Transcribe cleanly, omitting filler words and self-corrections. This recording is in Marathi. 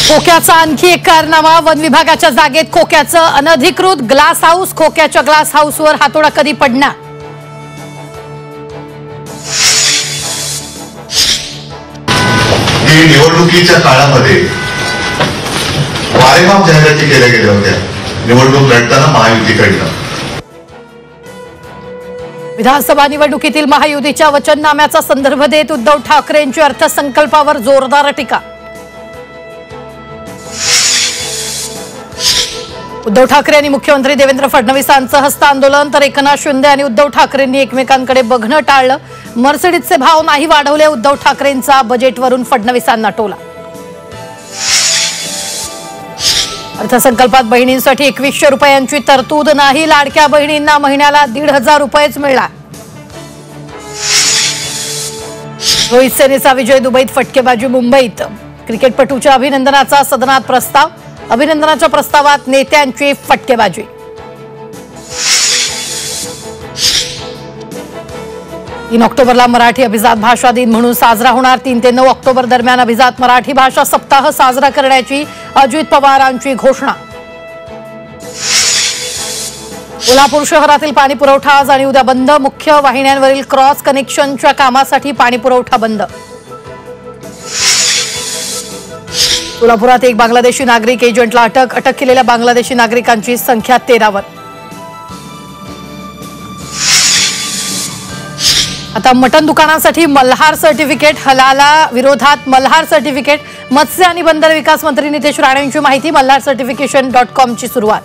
खोक्याचा आणखी एक कारनामा, वन विभागाच्या जागेत खोक्याचं अनधिकृत ग्लास हाऊस, खोक्याच्या ग्लास हाऊसवर हातोडा कधी पडणार? निवडणुकीच्या काळामध्ये वारेमाप जाहिराती केल्या गेल्या होत्या निवडणूक लढताना महायुतीकडनं। विधानसभा निवडणुकीतील महायुतीच्या वचननाम्याचा संदर्भ देत उद्धव ठाकरेंची अर्थसंकल्पावर जोरदार टीका। उद्धव ठाकरे आणि मुख्यमंत्री देवेंद्र फडणवीसांचं हस्त आंदोलन, तर एकनाथ शिंदे आणि उद्धव ठाकरेंनी एकमेकांकडे बघणं टाळलं। मर्सिडीजचे भाव नाही वाढवले, उद्धव ठाकरेंचा बजेटवरून फडणवीसांना टोला। अर्थसंकल्पात बहिणींसाठी 2100 रुपयांची तरतूद नाही, लाडक्या बहिणींना महिन्याला 1500 रुपयेच मिळणार। रोहित सेनेचा विजय, दुबईत फटकेबाजी मुंबईत। क्रिकेटपटूच्या अभिनंदनाचा सदनात प्रस्ताव, अभिनंदनाच्या प्रस्तावात नेत्यांची फटकेबाजी। तीन ऑक्टोबरला मराठी अभिजात भाषा दिन म्हणून साजरा होणार। 3 ते 9 ऑक्टोबर दरम्यान अभिजात मराठी भाषा सप्ताह साजरा करण्याची अजित पवारांची घोषणा। कोल्हापूर शहरातील पाणी पुरवठा आज आणि उद्या बंद, मुख्य वाहिन्यांवरील क्रॉस कनेक्शनच्या कामासाठी पाणी पुरवठा बंद। कोल्हापुरात एक बांगलादेशी नागरिक एजंटला अटक केलेल्या बांगलादेशी नागरिकांची संख्या 13वर। आता मटन दुकानांसाठी मल्हार सर्टिफिकेट, हलाला विरोधात मल्हार सर्टिफिकेट। मत्स्य आणि बंदर विकास मंत्री नितेश राणेंची माहिती, मल्हार सर्टिफिकेशन.com ची सुरुवात।